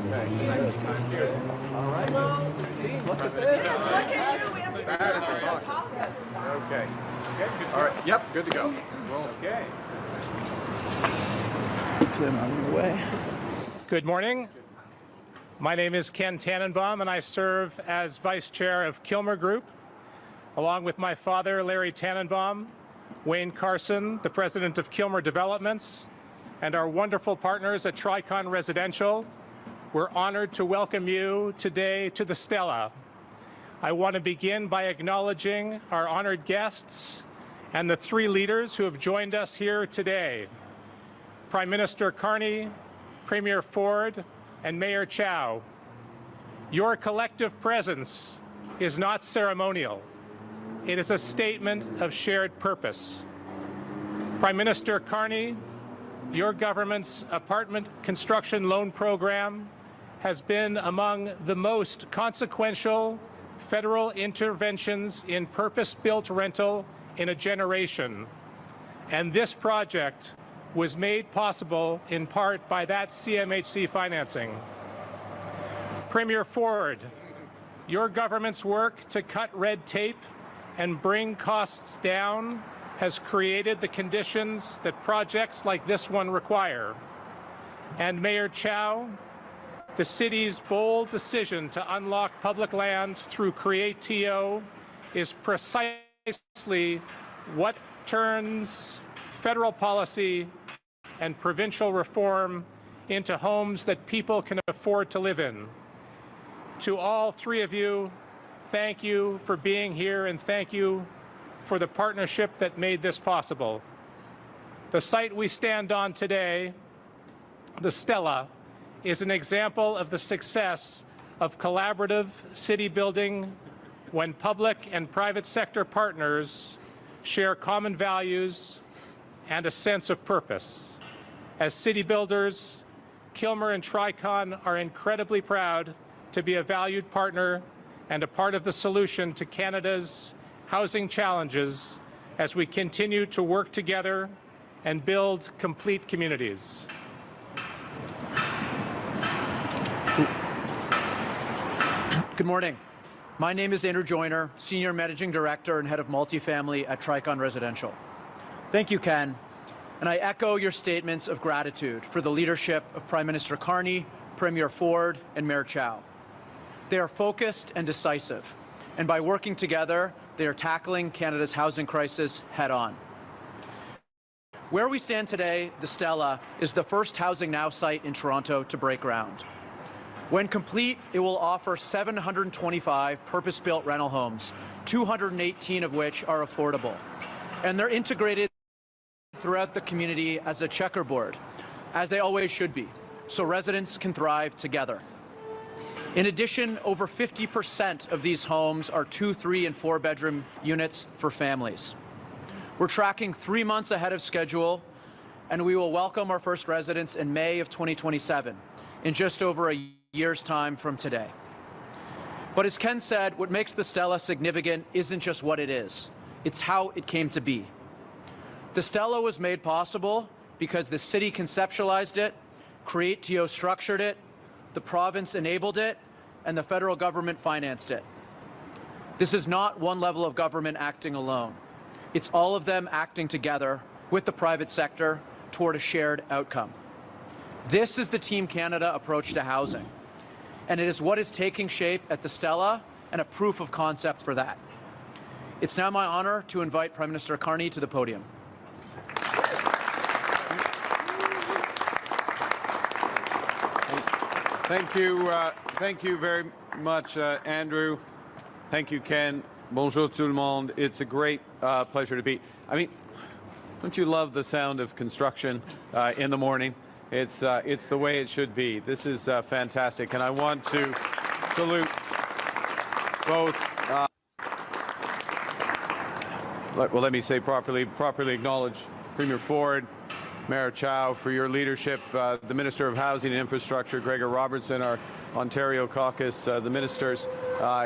All right. Look at this. Okay. All right. Yep. Good to go. Okay. Them out of the way. Good morning. My name is Ken Tannenbaum, and I serve as Vice Chair of Kilmer Group, along with my father, Larry Tannenbaum, Wayne Carson, the President of Kilmer Developments, and our wonderful partners at Tricon Residential. We're honored to welcome you today to the Stella. I want to begin by acknowledging our honored guests and the three leaders who have joined us here today: Prime Minister Carney, Premier Ford, and Mayor Chow. Your collective presence is not ceremonial. It is a statement of shared purpose. Prime Minister Carney, your government's apartment construction loan program has been among the most consequential federal interventions in purpose-built rental in a generation. And this project was made possible in part by that CMHC financing. Premier Ford, your government's work to cut red tape and bring costs down has created the conditions that projects like this one require. And Mayor Chow, the city's bold decision to unlock public land through Create-TO is precisely what turns federal policy and provincial reform into homes that people can afford to live in. To all three of you, thank you for being here, and thank you for the partnership that made this possible. The site we stand on today, the Stella, is an example of the success of collaborative city building when public and private sector partners share common values and a sense of purpose. As city builders, Kilmer and Tricon are incredibly proud to be a valued partner and a part of the solution to Canada's housing challenges as we continue to work together and build complete communities. Good morning. My name is Andrew Joyner, Senior Managing Director and Head of Multifamily at Tricon Residential. Thank you, Ken. And I echo your statements of gratitude for the leadership of Prime Minister Carney, Premier Ford, and Mayor Chow. They are focused and decisive, and by working together, they are tackling Canada's housing crisis head-on. Where we stand today, the Stella is the first Housing Now site in Toronto to break ground. When complete, it will offer 725 purpose-built rental homes, 218 of which are affordable. And they're integrated throughout the community as a checkerboard, as they always should be, so residents can thrive together. In addition, over 50% of these homes are 2, 3, and 4-bedroom units for families. We're tracking 3 months ahead of schedule, and we will welcome our first residents in May of 2027, in just over a year's time from today. But as Ken said, what makes the Stella significant isn't just what it is, it's how it came to be. The Stella was made possible because the city conceptualized it, Create-TO structured it, the province enabled it, and the federal government financed it. This is not one level of government acting alone. It's all of them acting together with the private sector toward a shared outcome. This is the Team Canada approach to housing, and it is what is taking shape at the Stella and a proof of concept for that. It's now my honor to invite Prime Minister Carney to the podium. Thank you very much, Andrew. Thank you, Ken. Bonjour tout le monde. It's a great pleasure to be. I mean, don't you love the sound of construction in the morning? It's the way it should be. This is fantastic, and I want to salute both. Let me say properly acknowledge Premier Ford, Mayor Chow for your leadership, the Minister of Housing and Infrastructure, Gregor Robertson, our Ontario caucus, the ministers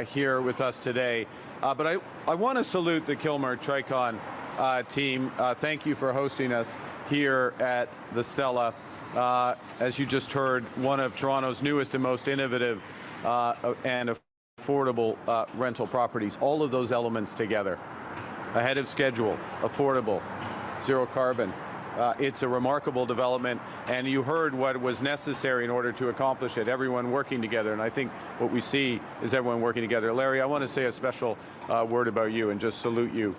here with us today. But I want to salute the Kilmer Tricon team. Thank you for hosting us here at the Stella. as you just heard, one of Toronto's newest and most innovative and affordable rental properties. All of those elements together. Ahead of schedule, affordable, zero carbon. It's a remarkable development, and you heard what was necessary in order to accomplish it, everyone working together, and I think what we see is everyone working together. Larry, I want to say a special word about you and just salute you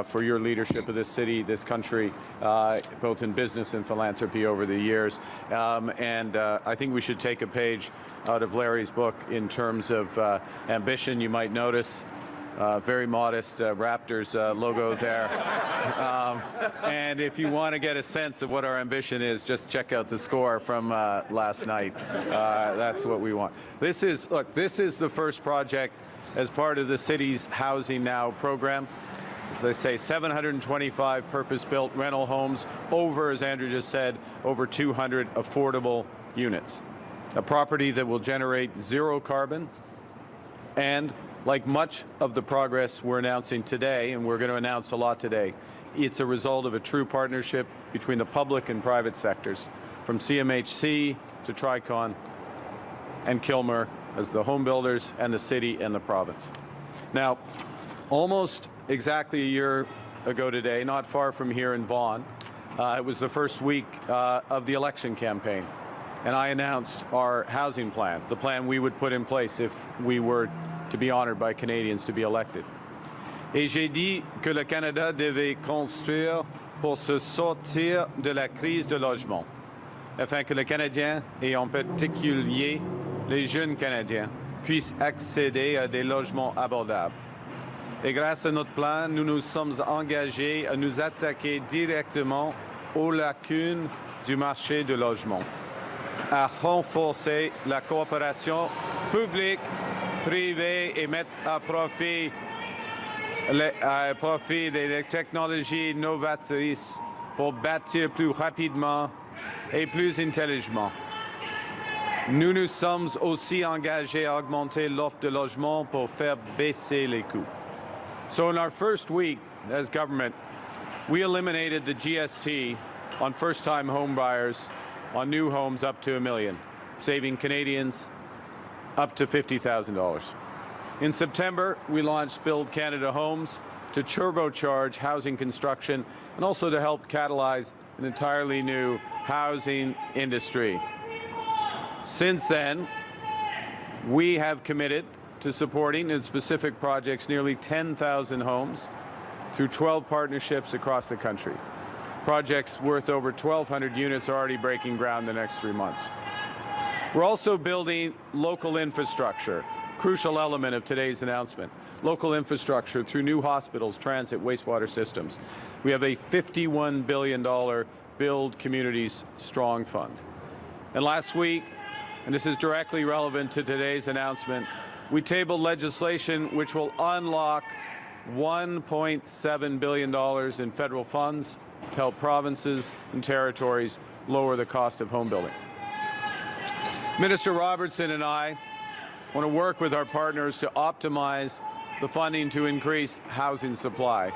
for your leadership of this city, this country, both in business and philanthropy over the years. I think we should take a page out of Larry's book in terms of ambition. You might notice very modest Raptors logo there. And if you want to get a sense of what our ambition is, just check out the score from last night. That's what we want. This is the first project as part of the city's Housing Now program. As I say, 725 purpose-built rental homes, over, as Andrew just said, over 200 affordable units. A property that will generate zero carbon, and like much of the progress we're announcing today, and we're going to announce a lot today, it's a result of a true partnership between the public and private sectors, from CMHC to Tricon and Kilmer as the home builders, and the city and the province. Now, almost exactly a year ago today, not far from here in Vaughan, it was the first week of the election campaign, and I announced our housing plan, the plan we would put in place if we were to be honored by Canadians to be elected. Et j'ai dit que le Canada devait construire pour se sortir de la crise de logement, afin que les Canadiens, et en particulier les jeunes Canadiens, puissent accéder à des logements abordables. Et grâce à notre plan, nous nous sommes engagés à nous attaquer directement aux lacunes du marché du logement, à renforcer la coopération publique privés et mettre à profit des technologies novatrices pour bâtir plus rapidement et plus intelligemment. Nous nous sommes aussi engagés à augmenter l'offre de logement pour faire baisser les coûts. So in our first week as government, we eliminated the GST on first-time home buyers on new homes up to $1 million, saving Canadians up to $50,000. In September, we launched Build Canada Homes to turbocharge housing construction and also to help catalyze an entirely new housing industry. Since then, we have committed to supporting in specific projects nearly 10,000 homes through 12 partnerships across the country. Projects worth over 1,200 units are already breaking ground the next 3 months. We're also building local infrastructure, crucial element of today's announcement. Local infrastructure through new hospitals, transit, wastewater systems. We have a $51 billion Build Communities Strong Fund. And last week, and this is directly relevant to today's announcement, we tabled legislation which will unlock $1.7 billion in federal funds to help provinces and territories lower the cost of home building. Minister Robertson and I want to work with our partners to optimize the funding to increase housing supply.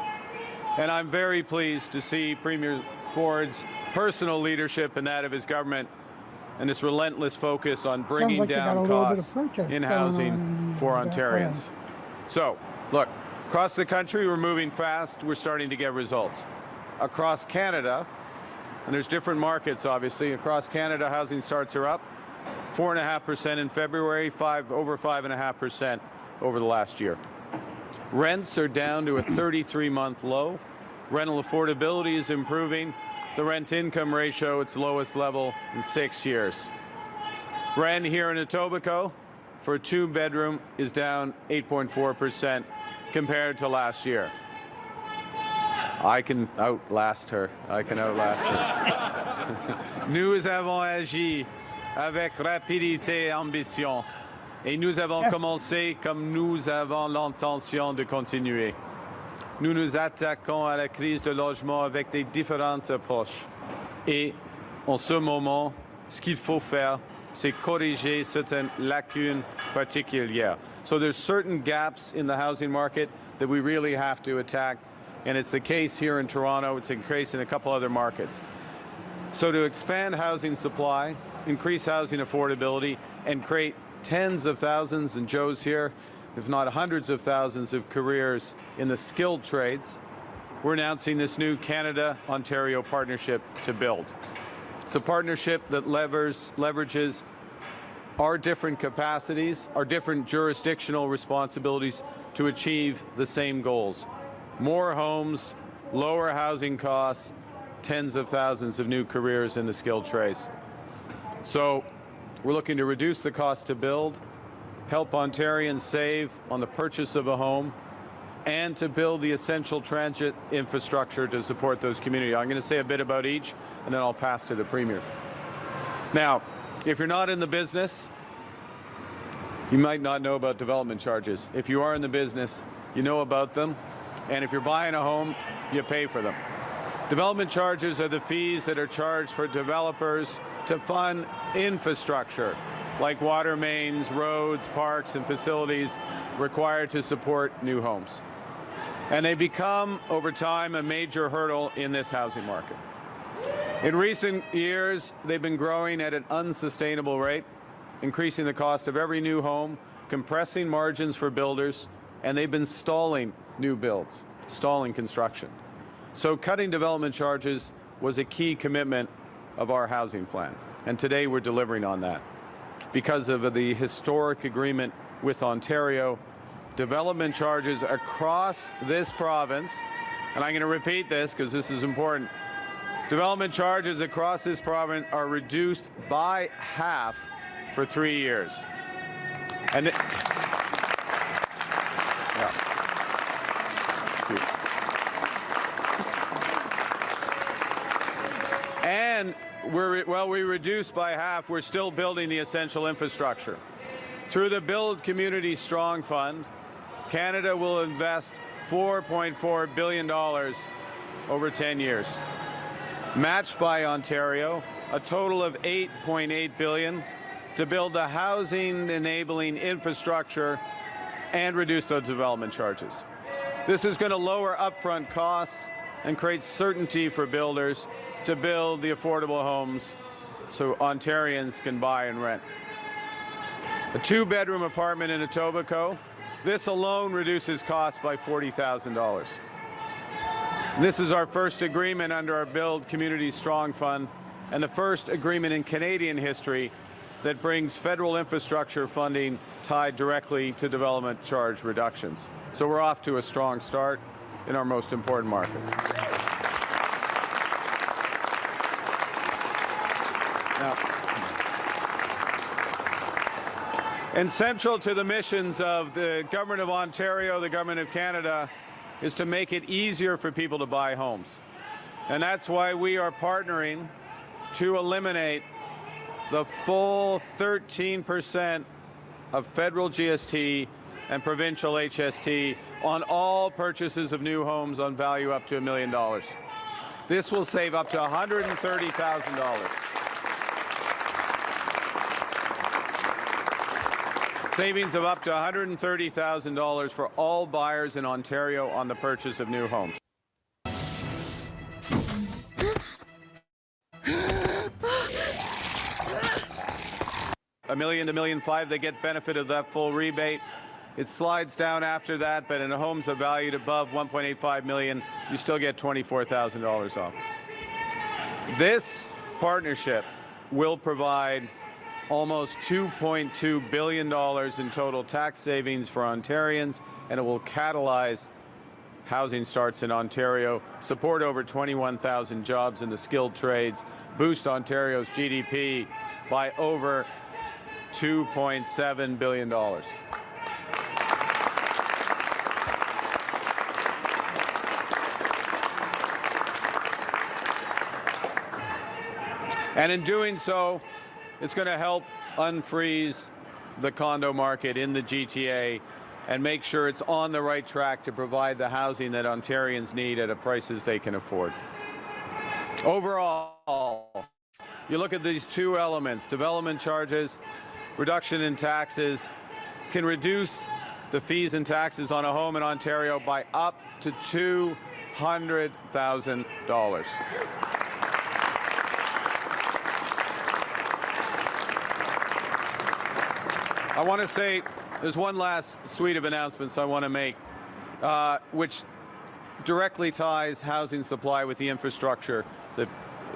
And I'm very pleased to see Premier Ford's personal leadership and that of his government and this relentless focus on bringing down costs in housing for Ontarians. So, look, across the country, we're moving fast. We're starting to get results. Across Canada, and there's different markets, obviously. Across Canada, housing starts are up 4.5% in February, over 5.5% over the last year. Rents are down to a 33-month low. Rental affordability is improving. The rent-income ratio, its lowest level in 6 years. Rent here in Etobicoke for a 2-bedroom is down 8.4% compared to last year. I can outlast her. Nous avons agi avec rapidité et ambition. Et nous avons commencé comme nous avons l'intention de continuer. Nous nous attaquons à la crise de logement avec des différentes approches. Et en ce moment, ce qu'il faut faire, c'est corriger certaines lacunes particulières. So there's certain gaps in the housing market that we really have to attack. And it's the case here in Toronto. It's the case in a couple other markets. So to expand housing supply, increase housing affordability, and create tens of thousands, and Joe's here, if not hundreds of thousands of careers in the skilled trades, we're announcing this new Canada-Ontario partnership to build. It's a partnership that leverages our different capacities, our different jurisdictional responsibilities to achieve the same goals. More homes, lower housing costs, tens of thousands of new careers in the skilled trades. So we're looking to reduce the cost to build, help Ontarians save on the purchase of a home, and to build the essential transit infrastructure to support those communities. I'm going to say a bit about each, and then I'll pass to the Premier. Now, if you're not in the business, you might not know about development charges. If you are in the business, you know about them, and if you're buying a home, you pay for them. Development charges are the fees that are charged for developers to fund infrastructure, like water mains, roads, parks, and facilities required to support new homes. And they become, over time, a major hurdle in this housing market. In recent years, they've been growing at an unsustainable rate, increasing the cost of every new home, compressing margins for builders, and they've been stalling new builds, stalling construction. So cutting development charges was a key commitment of our housing plan, and today we're delivering on that. Because of the historic agreement with Ontario, development charges across this province, and I'm going to repeat this because this is important, development charges across this province are reduced by half for 3 years. And And we reduced by half, we're still building the essential infrastructure. Through the Build Community Strong Fund, Canada will invest $4.4 billion over 10 years. Matched by Ontario, a total of $8.8 billion to build the housing-enabling infrastructure and reduce those development charges. This is going to lower upfront costs and create certainty for builders to build the affordable homes so Ontarians can buy and rent. A 2-bedroom apartment in Etobicoke, this alone reduces costs by $40,000. This is our first agreement under our Build Community Strong Fund and the first agreement in Canadian history that brings federal infrastructure funding tied directly to development charge reductions. So we're off to a strong start in our most important market. Now, and central to the missions of the Government of Ontario, the Government of Canada, is to make it easier for people to buy homes. And that's why we are partnering to eliminate the full 13% of federal GST and provincial HST on all purchases of new homes on value up to $1 million. This will save up to $130,000. Savings of up to $130,000 for all buyers in Ontario on the purchase of new homes. $1 million to $1.5 million, they get benefit of that full rebate. It slides down after that, but in homes that are valued above $1.85 million, you still get $24,000 off. This partnership will provide almost $2.2 billion in total tax savings for Ontarians, and it will catalyze housing starts in Ontario, support over 21,000 jobs in the skilled trades, boost Ontario's GDP by over $2.7 billion. And in doing so, it's going to help unfreeze the condo market in the GTA and make sure it's on the right track to provide the housing that Ontarians need at prices they can afford. Overall, you look at these two elements, development charges, reduction in taxes, can reduce the fees and taxes on a home in Ontario by up to $200,000. I want to say there's one last suite of announcements I want to make, which directly ties housing supply with the infrastructure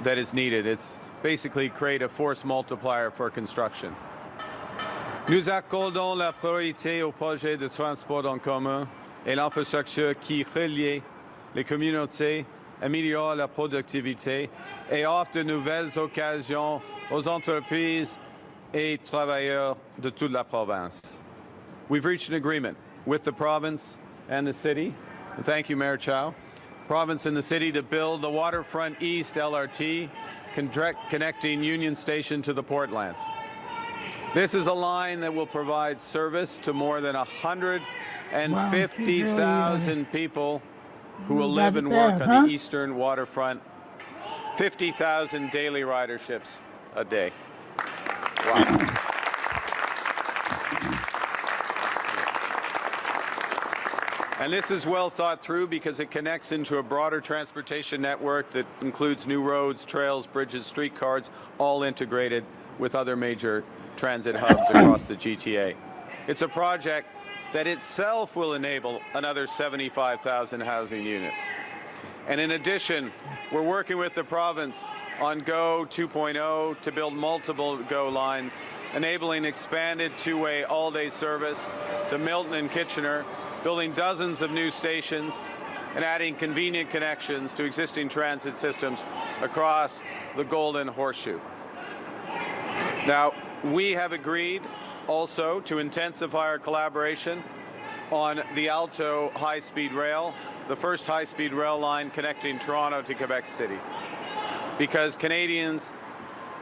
that is needed. It's basically create a force multiplier for construction. Nous accordons la priorité aux projets de transport en commun et l'infrastructure qui relie les communautés, améliore la productivité et offre de nouvelles occasions aux entreprises et travailleurs de toute la province. We've reached an agreement with the province and the city. And thank you, Mayor Chow. Province and the city to build the Waterfront East LRT connecting Union Station to the Portlands. This is a line that will provide service to more than 150,000 people who will live and work on the eastern waterfront. 50,000 daily riderships a day. Wow. And this is well thought through because it connects into a broader transportation network that includes new roads, trails, bridges, streetcars, all integrated with other major transit hubs across the GTA. It's a project that itself will enable another 75,000 housing units. And in addition, we're working with the province on GO 2.0 to build multiple GO lines, enabling expanded two-way all-day service to Milton and Kitchener, building dozens of new stations, and adding convenient connections to existing transit systems across the Golden Horseshoe. Now, we have agreed also to intensify our collaboration on the Alto high-speed rail, the first high-speed rail line connecting Toronto to Quebec City, because Canadians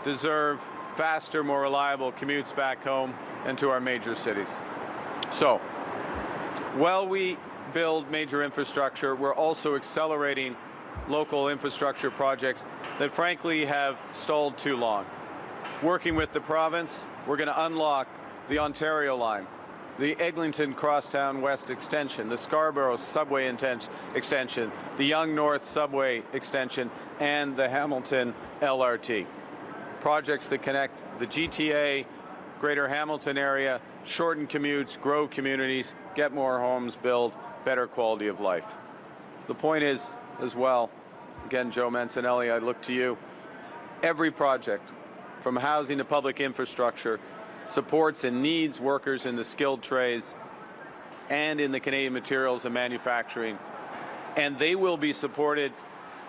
deserve faster, more reliable commutes back home and to our major cities. So, while we build major infrastructure, we're also accelerating local infrastructure projects that frankly have stalled too long. Working with the province, we're going to unlock the Ontario line, the Eglinton Crosstown West extension, the Scarborough subway extension, the Yonge North subway extension, and the Hamilton LRT. Projects that connect the GTA, Greater Hamilton area, shorten commutes, grow communities, get more homes built, better quality of life. The point is, as well, again, Joe Mancinelli, I look to you, every project, from housing to public infrastructure, supports and needs workers in the skilled trades and in the Canadian materials and manufacturing. And they will be supported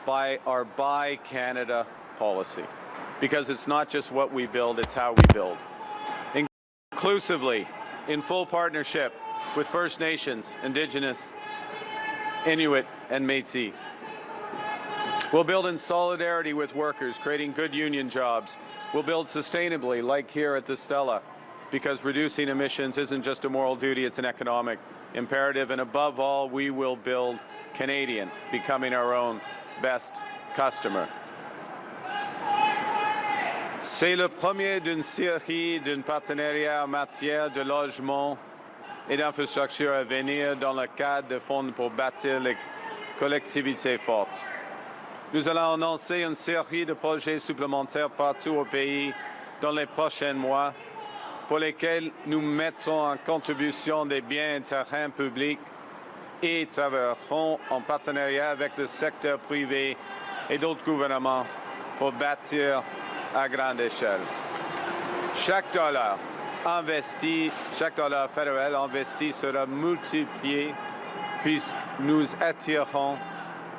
by our Buy Canada policy, because it's not just what we build, it's how we build. Inclusively, in full partnership with First Nations, Indigenous, Inuit, and Métis. We'll build in solidarity with workers, creating good union jobs. We'll build sustainably, like here at the Stella, because reducing emissions isn't just a moral duty, it's an economic imperative. And above all, we will build Canadian, becoming our own best customer. C'est le premier d'une série d'un partenariat en matière de logement et d'infrastructure à venir dans le cadre de fonds pour bâtir les collectivités fortes. Nous allons annoncer une série de projets supplémentaires partout au pays dans les prochains mois, pour lesquels nous mettrons en contribution des biens et terrains publics et travaillerons en partenariat avec le secteur privé et d'autres gouvernements pour bâtir à grande échelle. Chaque dollar investi, chaque dollar fédéral investi sera multiplié puisque nous attirerons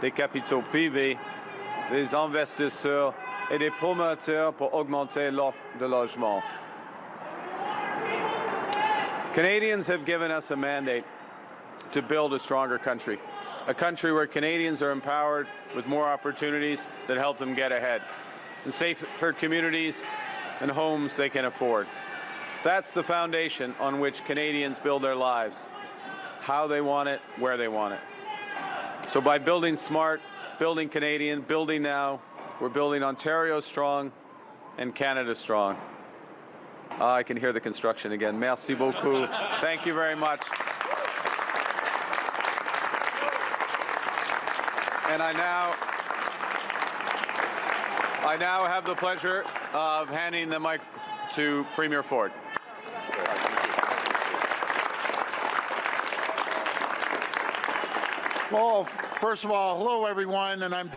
des capitaux privés, des investisseurs et des promoteurs pour augmenter l'offre de logement. Canadians have given us a mandate to build a stronger country, a country where Canadians are empowered with more opportunities that help them get ahead, and safer communities and homes they can afford. That's the foundation on which Canadians build their lives, how they want it, where they want it. So by building smart, building Canadian, building now, we're building Ontario strong and Canada strong. I can hear the construction again. Merci beaucoup. Thank you very much. And I now have the pleasure of handing the mic to Premier Ford. Well, first of all, hello everyone, and I'm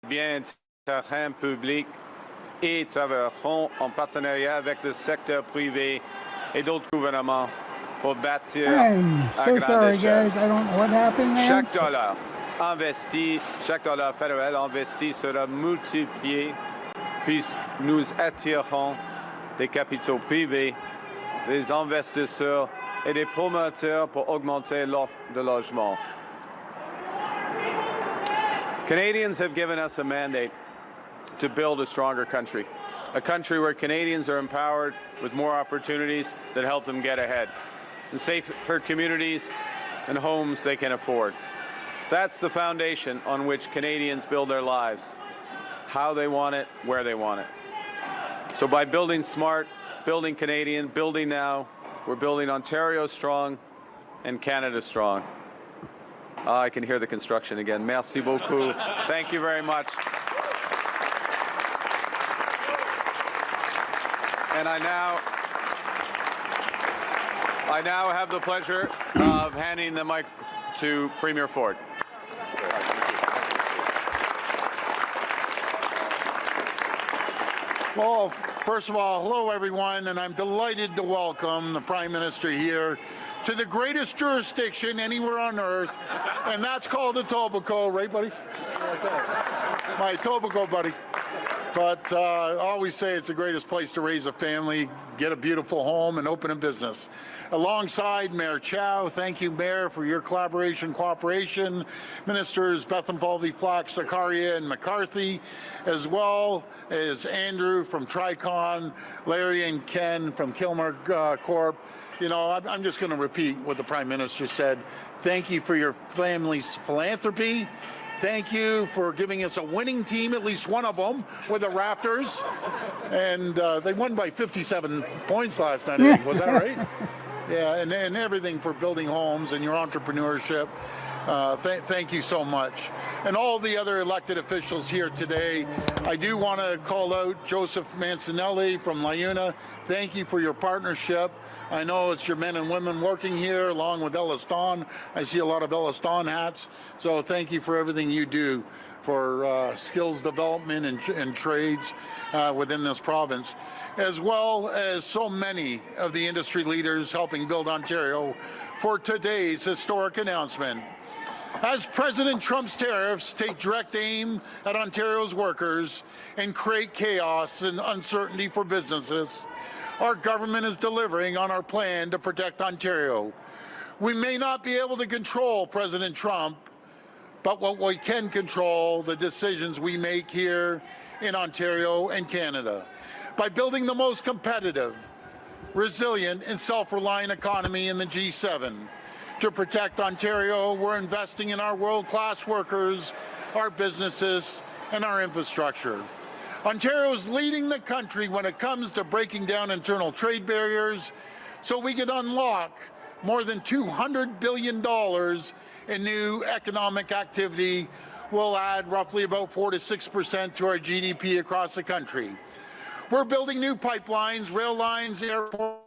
Bien, terrain public et travailleront en partenariat avec le secteur privé et d'autres gouvernements pour bâtir I'm à so grande sorry, échelle. guys. I don't know what happened there. Chaque dollar investi, chaque dollar fédéral investi sera multiplié puisque nous attirerons des capitaux privés, des investisseurs et des promoteurs pour augmenter l'offre de logement. Canadians have given us a mandate to build a stronger country, a country where Canadians are empowered with more opportunities that help them get ahead, and safer communities and homes they can afford. That's the foundation on which Canadians build their lives, how they want it, where they want it. So by building smart, building Canadian, building now, we're building Ontario strong and Canada strong. I can hear the construction again. Merci beaucoup. Thank you very much. And I now have the pleasure of handing the mic to Premier Ford. Well, first of all, hello everyone, and I'm delighted to welcome the Prime Minister here to the greatest jurisdiction anywhere on earth, and that's called the Etobicoke, right, buddy? My Etobicoke, buddy. But I always say it's the greatest place to raise a family, get a beautiful home, and open a business. Alongside Mayor Chow, thank you, Mayor, for your collaboration, cooperation. Ministers Bethan Flax, Zakaria, and McCarthy, as well as Andrew from Tricon, Larry and Ken from Kilmer Corp. You know, I'm just going to repeat what the Prime Minister said. Thank you for your family's philanthropy. thank you for giving us a winning team, at least one of them, with the Raptors. And they won by 57 points last night, I think. Was that right? Yeah, and everything for building homes and your entrepreneurship. Thank you so much. And all the other elected officials here today. I do want to call out Joseph Mancinelli from LiUNA. Thank you for your partnership. I know it's your men and women working here along with Elliston. I see a lot of Elliston hats. So thank you for everything you do for skills development and trades within this province, as well as so many of the industry leaders helping build Ontario for today's historic announcement. As President Trump's tariffs take direct aim at Ontario's workers and create chaos and uncertainty for businesses, our government is delivering on our plan to protect Ontario. We may not be able to control President Trump, but what we can control, the decisions we make here in Ontario and Canada. By building the most competitive, resilient, and self-reliant economy in the G7. To protect Ontario, we're investing in our world-class workers, our businesses, and our infrastructure. Ontario is leading the country when it comes to breaking down internal trade barriers, so we can unlock more than $200 billion in new economic activity. Will add roughly about 4 to 6% to our GDP across the country. We're building new pipelines, rail lines, airports,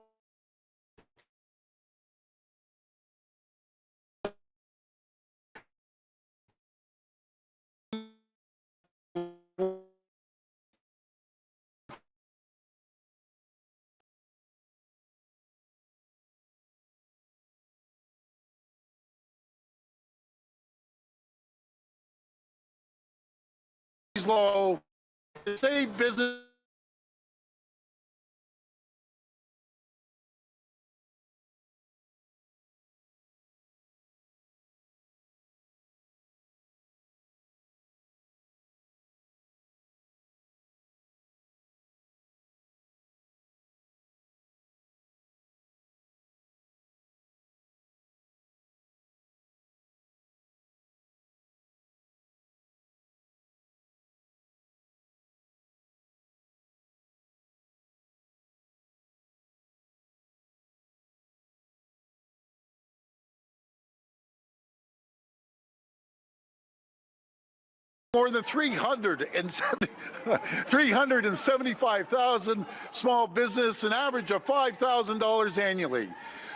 low to save business. More than 375,000 small business, an average of $5,000 annually.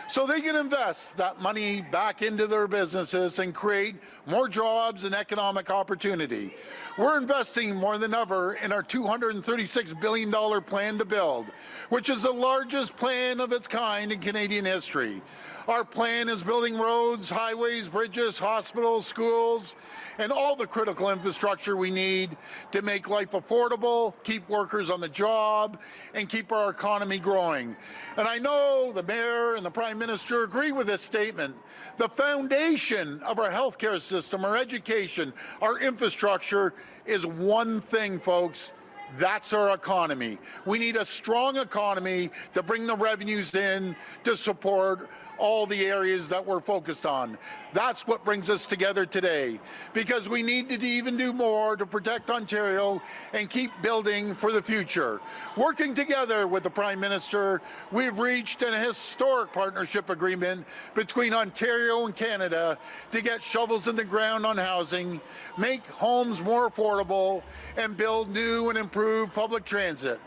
So they can invest that money back into their businesses and create more jobs and economic opportunity. We're investing more than ever in our $236 billion plan to build, which is the largest plan of its kind in Canadian history. Our plan is building roads, highways, bridges, hospitals, schools, and all the critical infrastructure we need to make life affordable, keep workers on the job, and keep our economy growing. And I know the Mayor and the Prime Minister agree with this statement. The foundation of our healthcare system, our education, our infrastructure is one thing, folks. That's our economy. We need a strong economy to bring the revenues in to support all the areas that we're focused on. That's what brings us together today, because we need to even do more to protect Ontario and keep building for the future. Working together with the Prime Minister, we've reached an historic partnership agreement between Ontario and Canada to get shovels in the ground on housing, make homes more affordable, and build new and improved public transit.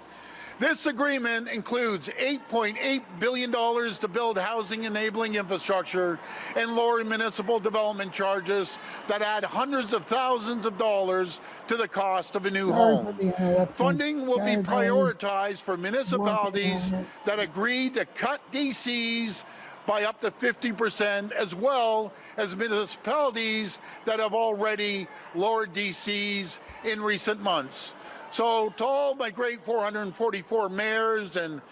This agreement includes $8.8 billion to build housing-enabling infrastructure and lower municipal development charges that add hundreds of thousands of dollars to the cost of a new home. Funding will be prioritized for municipalities that agree to cut DCs by up to 50%, as well as municipalities that have already lowered DCs in recent months. So to all my great 444 mayors and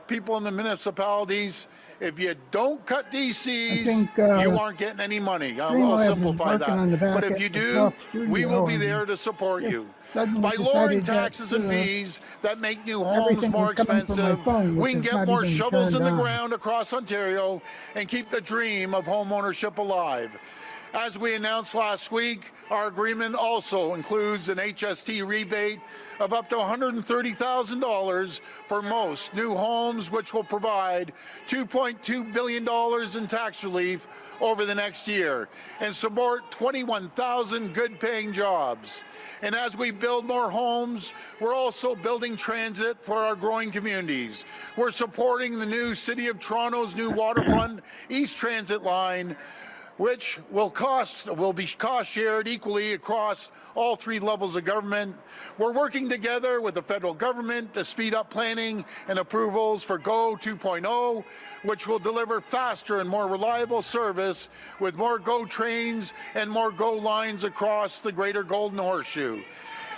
people in the municipalities, if you don't cut DCs, you aren't getting any money. I'll simplify that. But if you do, we will be there to support you. By lowering taxes and fees that make new homes more expensive, we can get more shovels in the ground across Ontario and keep the dream of home ownership alive. As we announced last week, our agreement also includes an HST rebate of up to $130,000 for most new homes, which will provide $2.2 billion in tax relief over the next year and support 21,000 good-paying jobs. And as we build more homes, we're also building transit for our growing communities. We're supporting the new City of Toronto's new waterfront East Transit line, which will be cost shared equally across all three levels of government. We're working together with the federal government to speed up planning and approvals for GO 2.0, which will deliver faster and more reliable service with more GO trains and more GO lines across the greater Golden Horseshoe.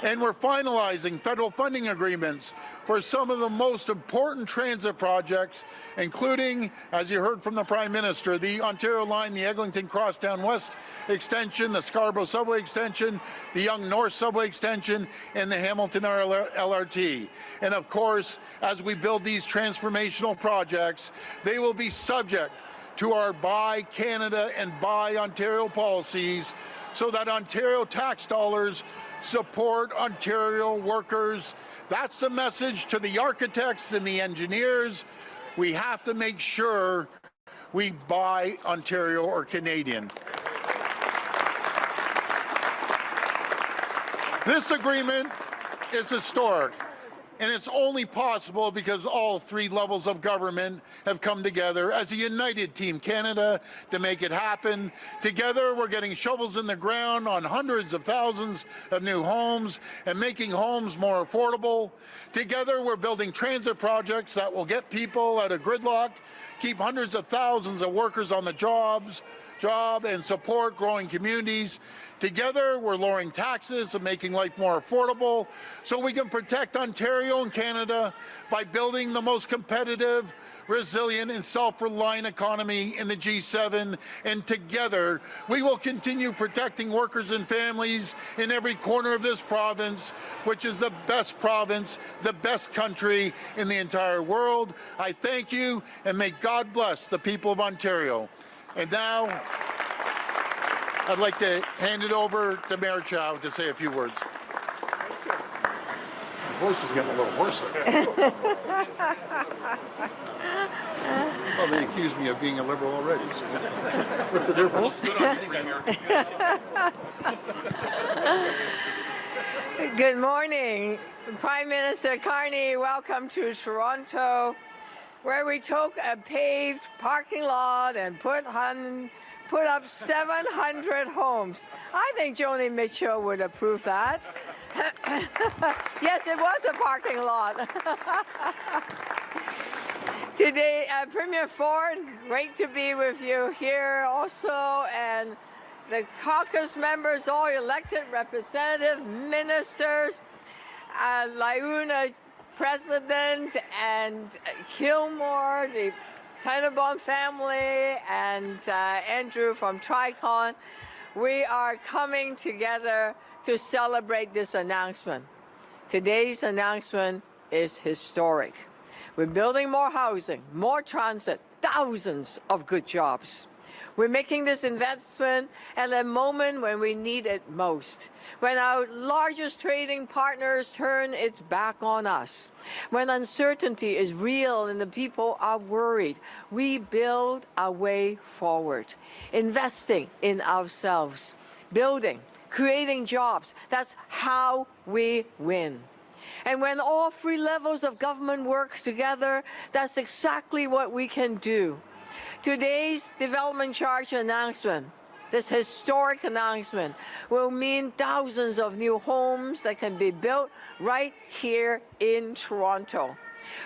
And we're finalizing federal funding agreements for some of the most important transit projects, including, as you heard from the Prime Minister, the Ontario Line, the Eglinton Crosstown West extension, the Scarborough Subway extension, the Yonge North Subway extension, and the Hamilton LRT. And of course, as we build these transformational projects, they will be subject to our Buy Canada and Buy Ontario policies so that Ontario tax dollars support Ontario workers. That's the message to the architects and the engineers. We have to make sure we buy Ontario or Canadian. This agreement is historic, and it's only possible because all three levels of government have come together as a united Team Canada to make it happen. Together, we're getting shovels in the ground on hundreds of thousands of new homes and making homes more affordable. Together, we're building transit projects that will get people out of gridlock, keep hundreds of thousands of workers on the job, and support growing communities. Together, we're lowering taxes and making life more affordable so we can protect Ontario and Canada by building the most competitive, resilient, and self-reliant economy in the G7. And together, we will continue protecting workers and families in every corner of this province, which is the best province, the best country in the entire world. I thank you, and may God bless the people of Ontario. And now, I'd like to hand it over to Mayor Chow to say a few words. My voice is getting a little hoarse. Well, they accused me of being a Liberal already. So what's the difference? Good morning. Prime Minister Carney, welcome to Toronto, where we took a paved parking lot and put up 700 homes. I think Joni Mitchell would approve that. Yes, it was a parking lot. Today, Premier Ford, great to be with you here also, and the caucus members, all elected representatives, ministers, Launa President, and Kilmore, the Tenenbaum family, and Andrew from Tricon. We are coming together to celebrate this announcement. Today's announcement is historic. We're building more housing, more transit, thousands of good jobs. We're making this investment at a moment when we need it most, when our largest trading partners turn its back on us, when uncertainty is real and the people are worried. We build our way forward, investing in ourselves, building, creating jobs. That's how we win. And when all three levels of government work together, that's exactly what we can do. Today's development charge announcement, this historic announcement, will mean thousands of new homes that can be built right here in Toronto.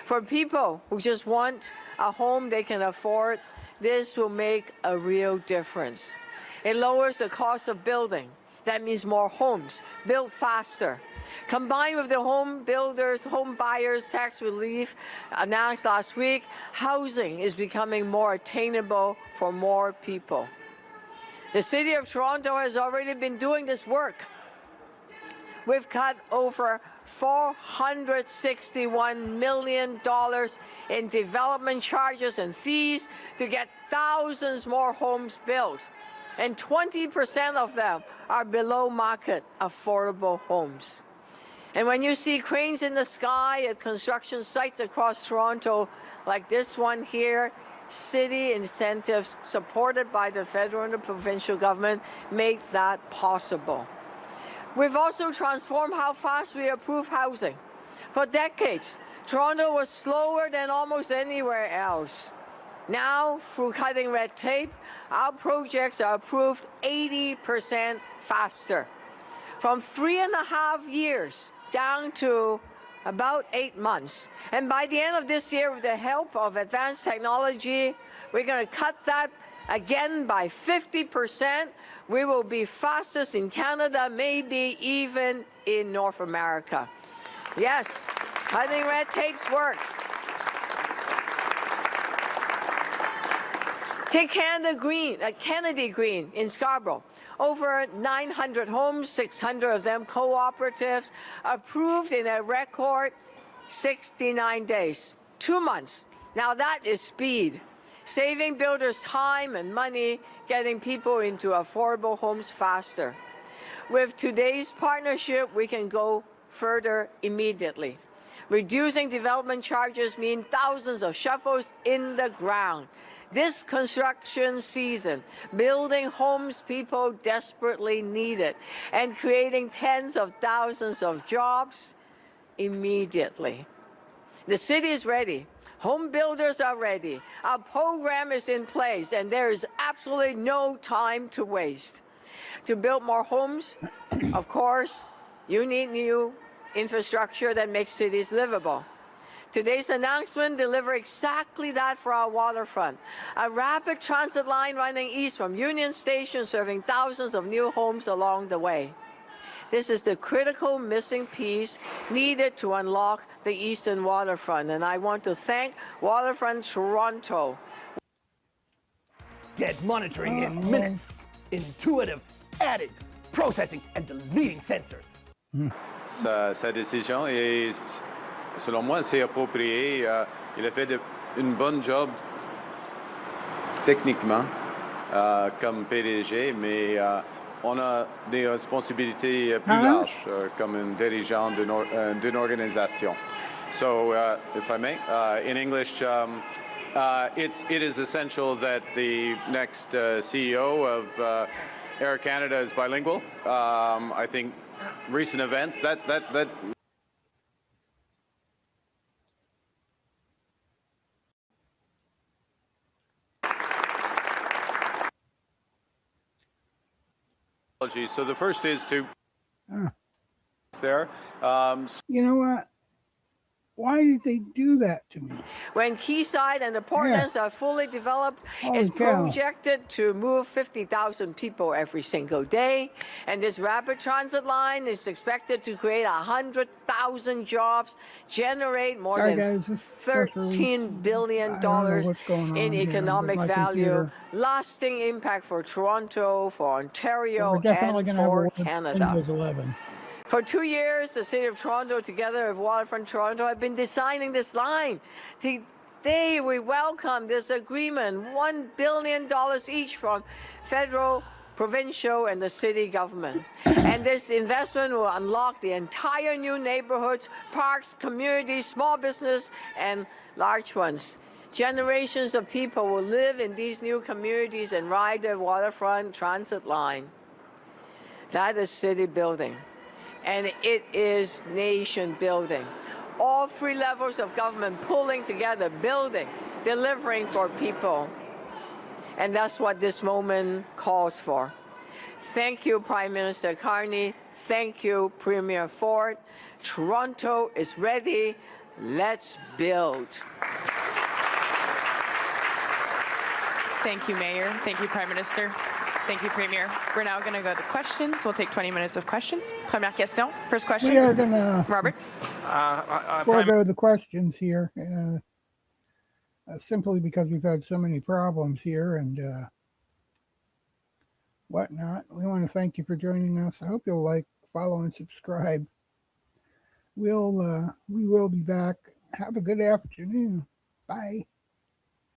For people who just want a home they can afford, this will make a real difference. It lowers the cost of building. That means more homes built faster. Combined with the home buyers tax relief announced last week, housing is becoming more attainable for more people. The City of Toronto has already been doing this work. We've cut over $461 million in development charges and fees to get thousands more homes built. and 20% of them are below market affordable homes. And when you see cranes in the sky at construction sites across Toronto, like this one here, city incentives supported by the federal and the provincial government make that possible. We've also transformed how fast we approve housing. For decades, Toronto was slower than almost anywhere else. Now, through cutting red tape, our projects are approved 80% faster. From 3.5 years down to about 8 months. And by the end of this year, with the help of advanced technology, we're going to cut that again by 50%. We will be fastest in Canada, maybe even in North America. Yes, cutting red tapes work. Take Kennedy Green in Scarborough. Over 900 homes, 600 of them cooperatives, approved in a record 69 days, 2 months. Now that is speed, saving builders time and money, getting people into affordable homes faster. With today's partnership, we can go further immediately. Reducing development charges mean thousands of shovels in the ground. This construction season, building homes people desperately needed and creating tens of thousands of jobs immediately. The city is ready. Home builders are ready. Our program is in place, and there is absolutely no time to waste. To build more homes, of course, you need new infrastructure that makes cities livable. Today's announcement delivers exactly that for our waterfront. A rapid transit line running east from Union Station, serving thousands of new homes along the way. This is the critical missing piece needed to unlock the eastern waterfront, and I want to thank Waterfront Toronto. Get monitoring in minutes. Intuitive, added, processing, and deleting sensors. Sa décision est, selon moi, c'est approprié. Il a fait une bonne job techniquement comme PDG, mais on a des responsabilités plus larges comme un dirigeant d'une organisation. So, if I may, in English, it is essential that the next CEO of Air Canada is bilingual. I think recent events that So the first is to there. You know what? Why did they do that to me? When Quayside and the Portlands are fully developed, it's projected to move 50,000 people every single day. And this rapid transit line is expected to create 100,000 jobs, generate more than $13 billion in economic value, lasting impact for Toronto, for Ontario, and for Canada. For 2 years, the City of Toronto, together with Waterfront Toronto, have been designing this line. Today, we welcome this agreement, $1 billion each from federal, provincial, and the city government. And this investment will unlock the entire new neighborhoods, parks, communities, small business, and large ones. Generations of people will live in these new communities and ride the Waterfront Transit line. That is city building. And it is nation building. All three levels of government pulling together, building, delivering for people. And that's what this moment calls for. Thank you, Prime Minister Carney. Thank you, Premier Ford. Toronto is ready. Let's build. Thank you, Mayor. Thank you, Prime Minister. Thank you, Premier. We're now going to go to questions. We'll take 20 minutes of questions. Première question. First question. We are going to Robert. forego the questions here, simply because we've had so many problems here and whatnot. We want to thank you for joining us. I hope you'll like, follow, and subscribe. We will be back. Have a good afternoon. Bye.